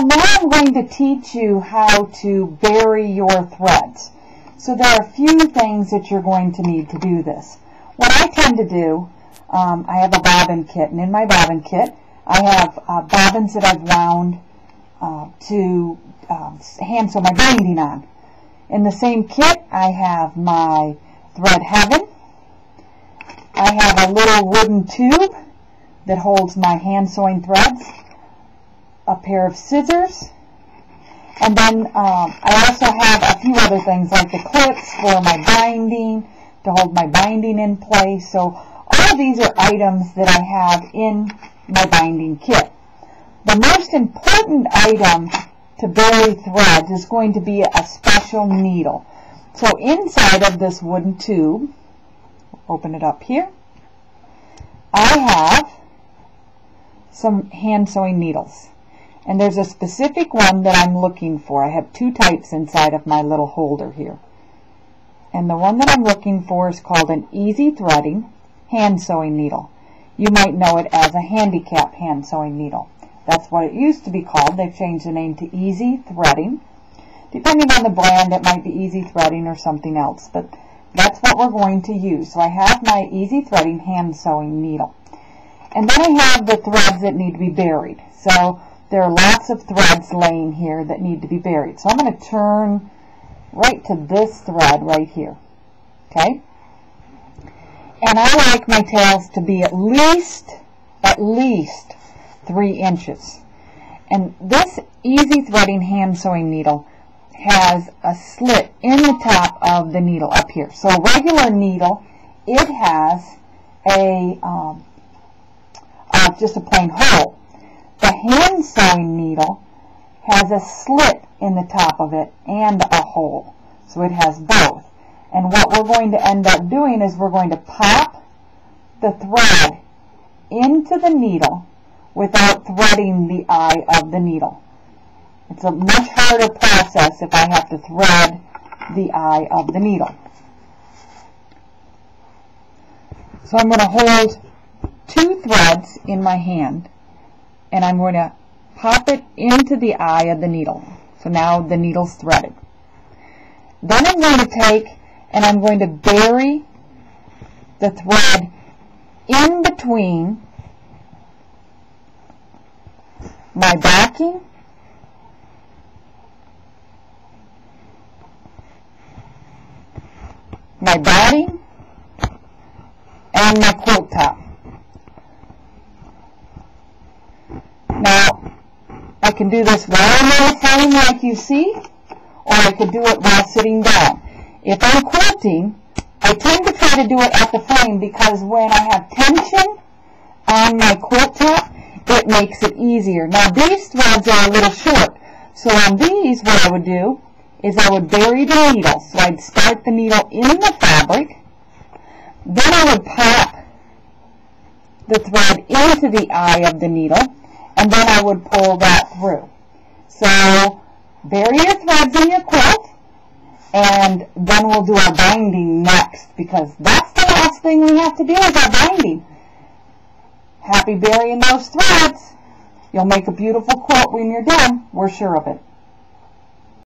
now I'm going to teach you how to bury your threads. So there are a few things that you're going to need to do this. What I tend to do, I have a bobbin kit, and in my bobbin kit I have bobbins that I've wound to hand sew my binding on. In the same kit I have my thread heaven. I have a little wooden tube that holds my hand sewing threads, a pair of scissors, and then I also have a few other things like the clips for my binding, to hold my binding in place. So all of these are items that I have in my binding kit. The most important item to bury threads is going to be a special needle. So inside of this wooden tube, open it up here, I have some hand sewing needles. And there's a specific one that I'm looking for. I have two types inside of my little holder here. And the one that I'm looking for is called an easy threading hand sewing needle. You might know it as a handicap hand sewing needle. That's what it used to be called. They've changed the name to easy threading. Depending on the brand, it might be easy threading or something else, but that's what we're going to use. So I have my easy threading hand sewing needle. And then I have the threads that need to be buried. So there are lots of threads laying here that need to be buried. So I'm going to turn right to this thread right here. Okay? And I like my tails to be at least 3 inches. And this easy threading hand sewing needle has a slit in the top of the needle up here. So a regular needle, it has just a plain hole. The hand sewing needle has a slit in the top of it and a hole. So it has both. And what we're going to end up doing is we're going to pop the thread into the needle without threading the eye of the needle. It's a much harder process if I have to thread the eye of the needle. So I'm going to hold 2 threads in my hand, and I'm going to pop it into the eye of the needle. So now the needle's threaded. Then I'm going to take and I'm going to bury the thread in between my backing my batting and my quilt top. Now, I can do this while I'm on the frame like you see, or I could do it while sitting down. If I'm quilting, I tend to try to do it at the frame because when I have tension on my quilt top, it makes it easier. Now, these threads are a little short, so on these, what I would do is I would bury the needle. So I'd start the needle in the fabric, then I would pop the thread into the eye of the needle, and then I would pull that through. So bury your threads in your quilt, and then we'll do our binding next, because that's the last thing we have to do is our binding. Happy burying those threads. You'll make a beautiful quilt when you're done. We're sure of it.